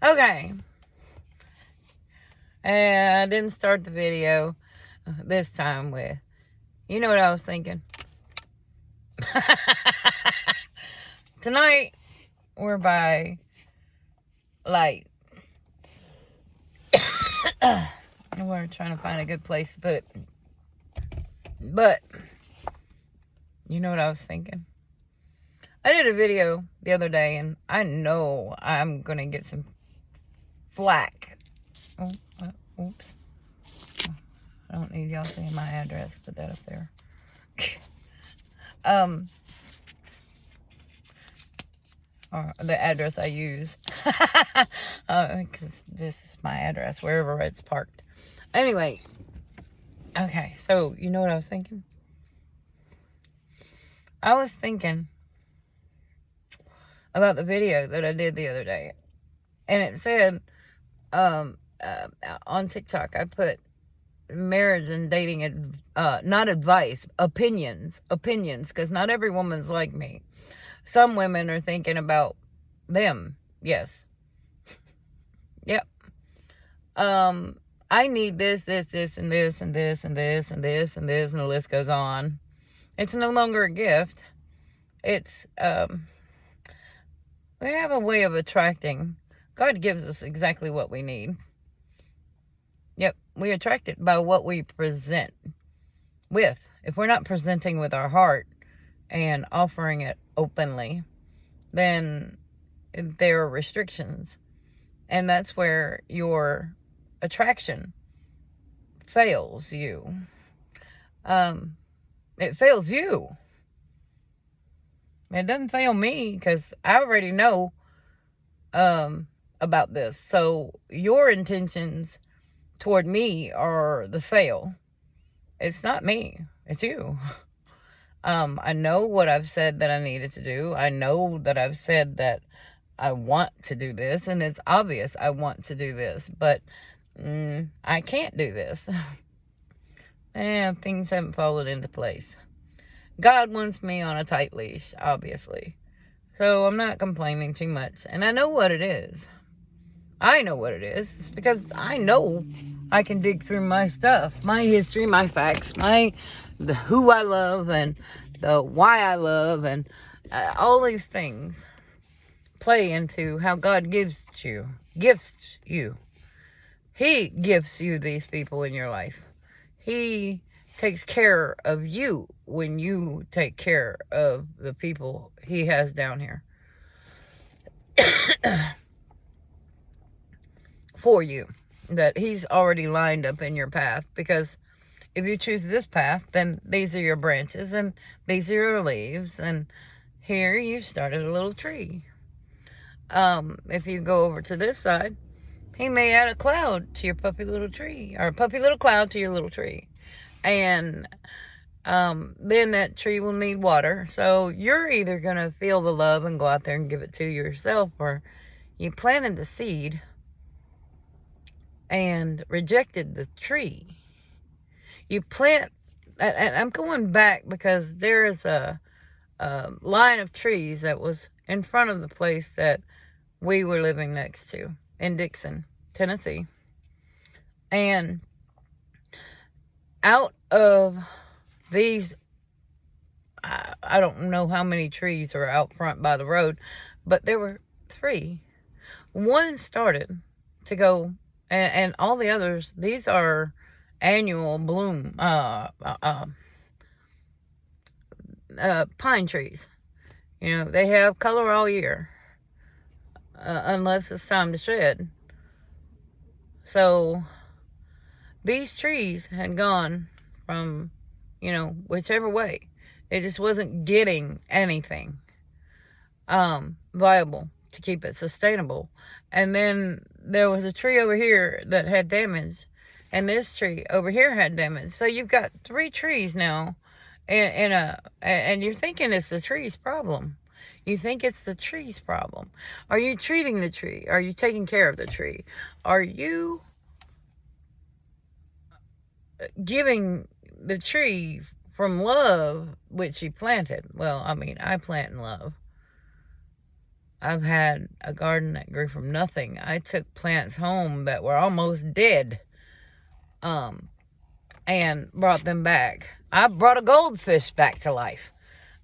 Okay. And I didn't start the video this time with, you know what I was thinking? Tonight, we're by light. We're trying to find a good place to put it. But, you know what I was thinking? I did a video the other day, and I know I'm going to get some flack. Oh, oops. I don't need y'all seeing my address. Put that up there. Or the address I use. Because this is my address, wherever it's parked. Anyway. Okay, so you know what I was thinking? I was thinking about the video that I did the other day. And it said, on TikTok, I put marriage and dating, not advice, opinions, because not every woman's like me. Some women are thinking about them. Yes. Yep. I need this, and this, and this, and this, and this, and this, and this, and the list goes on. It's no longer a gift. It's, we have a way of attracting. God gives us exactly what we need. Yep, we attract it by what we present with. If we're not presenting with our heart and offering it openly, then there are restrictions. And that's where your attraction fails you. It fails you. It doesn't fail me because I already know about this. So your intentions toward me are the fail. It's not me. It's you. I know what I've said that I needed to do. I know that I've said that I want to do this, and it's obvious I want to do this, but I can't do this. And things haven't fallen into place. God wants me on a tight leash, obviously. So I'm not complaining too much. And I know what it is. I know what it is. It's because I know I can dig through my stuff, my history, my facts, the who I love and the why I love, and all these things play into how God gifts you. He gifts you these people in your life. He takes care of you when you take care of the people he has down here for you, that he's already lined up in your path. Because if you choose this path, then these are your branches and these are your leaves, and here you started a little tree. If you go over to this side, he may add a cloud to your puppy little tree, or a puppy little cloud to your little tree. And then that tree will need water. So you're either going to feel the love and go out there and give it to yourself, or you planted the seed and rejected the tree. You plant, and I'm going back because there is a line of trees that was in front of the place that we were living next to in Dixon, Tennessee. And out of these, I don't know how many trees are out front by the road, but there were 3. One started to go, and all the others, these are annual bloom pine trees. You know, they have color all year, unless it's time to shed. So these trees had gone from, whichever way. It just wasn't getting anything viable to keep it sustainable. And then there was a tree over here that had damage, and this tree over here had damage. So you've got 3 trees now, and you're thinking it's the tree's problem. You think it's the tree's problem. Are you treating the tree? Are you taking care of the tree? Are you giving the tree from love, which you planted? Well, I mean, I plant in love. I've had a garden that grew from nothing. I took plants home that were almost dead, and brought them back. I brought a goldfish back to life,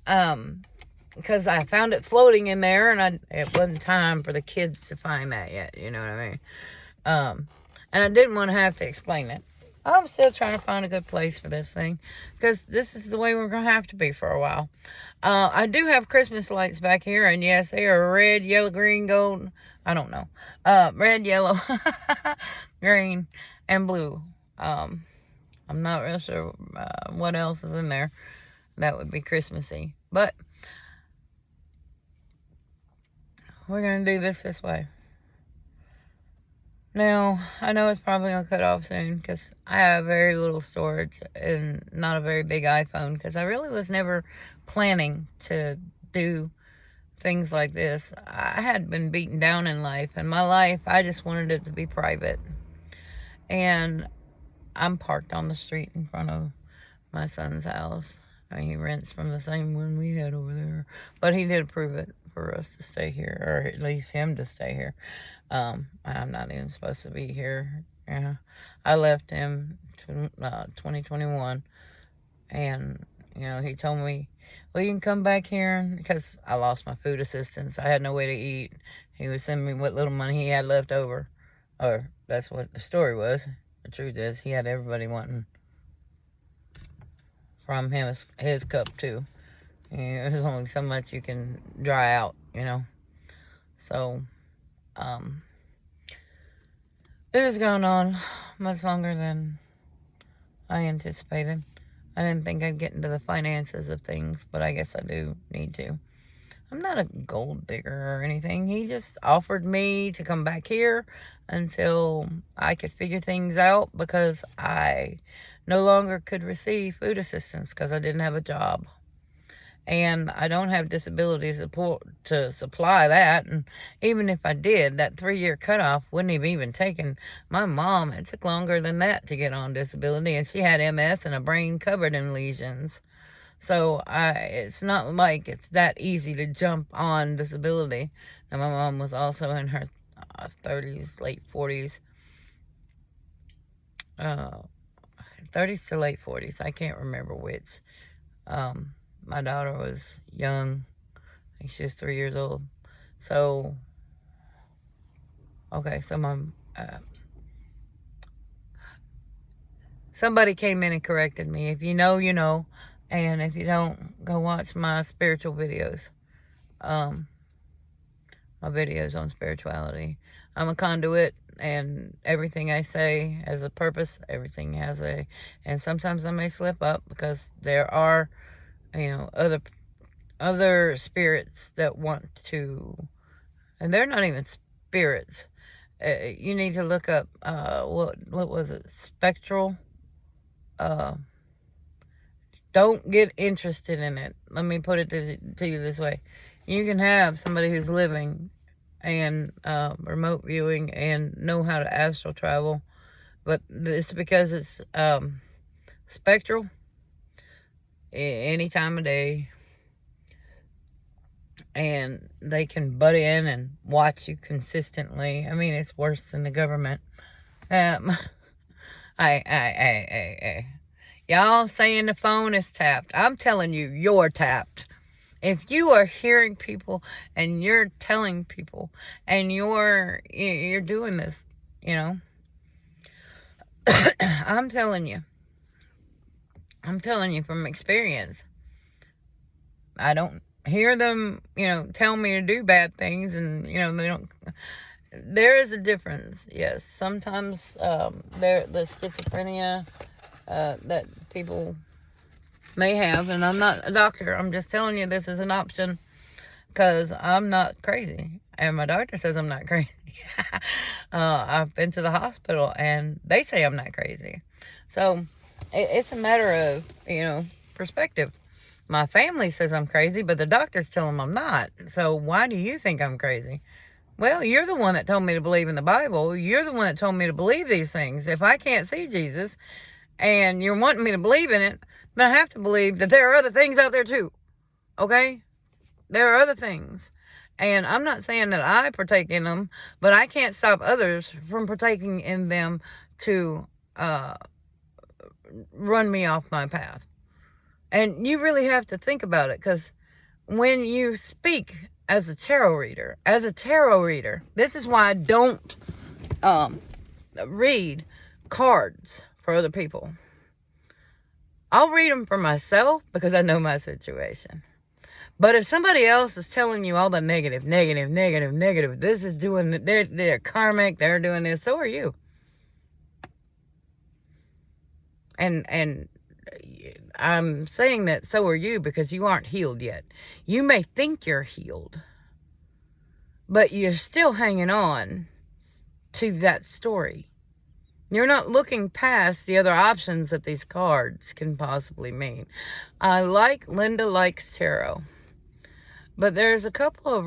because I found it floating in there, and it wasn't time for the kids to find that yet. You know what I mean? And I didn't want to have to explain it. I'm still trying to find a good place for this thing, because this is the way we're going to have to be for a while. I do have Christmas lights back here, and yes, they are red, yellow, green, gold. I don't know. Red, yellow, green, and blue. I'm not real sure what else is in there that would be Christmassy. But we're going to do this way. Now, I know it's probably going to cut off soon because I have very little storage and not a very big iPhone, because I really was never planning to do things like this. I had been beaten down in life, and my life, I just wanted it to be private. And I'm parked on the street in front of my son's house. I mean, he rents from the same one we had over there, but he did approve it for us to stay here, or at least him to stay here. I'm not even supposed to be here. Yeah, I left him 2021, and he told me, well, you can come back here, because I lost my food assistance. I had no way to eat. He was sending me what little money he had left over, or that's what the story was. The truth is, he had everybody wanting from him his cup too. There's only so much you can dry out, So, it has gone on much longer than I anticipated. I didn't think I'd get into the finances of things, but I guess I do need to. I'm not a gold digger or anything. He just offered me to come back here until I could figure things out, because I no longer could receive food assistance because I didn't have a job. And I don't have disability support to supply that. And even if I did, that 3-year cutoff wouldn't have even taken. My mom, it took longer than that to get on disability, and she had MS and a brain covered in lesions. So it's not like it's that easy to jump on disability. And my mom was also in her 30s, late 40s. 30s to late 40s. I can't remember which. My daughter was young. I think she was 3 years old. So, okay, so somebody came in and corrected me. If you know, you know. And if you don't, go watch my spiritual videos. My videos on spirituality. I'm a conduit, and everything I say has a purpose. Everything has and sometimes I may slip up, because there are, other spirits that want to, and they're not even spirits. You need to look up, what was it? Spectral. Don't get interested in it. Let me put it to you this way. You can have somebody who's living and remote viewing and know how to astral travel, but it's because it's spectral, any time of day, and they can butt in and watch you consistently. I mean, it's worse than the government. Y'all saying the phone is tapped. I'm telling you, you're tapped. If you are hearing people and you're telling people and you're doing this, I'm telling you from experience. I don't hear them, tell me to do bad things, and, they don't. There is a difference, yes. Sometimes the schizophrenia that people may have, and I'm not a doctor, I'm just telling you this is an option, because I'm not crazy, and my doctor says I'm not crazy. I've been to the hospital and they say I'm not crazy. So it's a matter of, perspective. My family says I'm crazy, but the doctors tell them I'm not. So why do you think I'm crazy? Well, you're the one that told me to believe in the Bible. You're the one that told me to believe these things. If I can't see Jesus and you're wanting me to believe in it, then I have to believe that there are other things out there too. Okay? There are other things. And I'm not saying that I partake in them, but I can't stop others from partaking in them to run me off my path. And you really have to think about it, because when you speak as a tarot reader, this is why I don't read cards for other people. I'll read them for myself because I know my situation. But if somebody else is telling you all the negative, this is doing, they're karmic, they're doing this, so are you. And I'm saying that so are you because you aren't healed yet. You may think you're healed, but you're still hanging on to that story. You're not looking past the other options that these cards can possibly mean. Linda likes tarot, but there's a couple of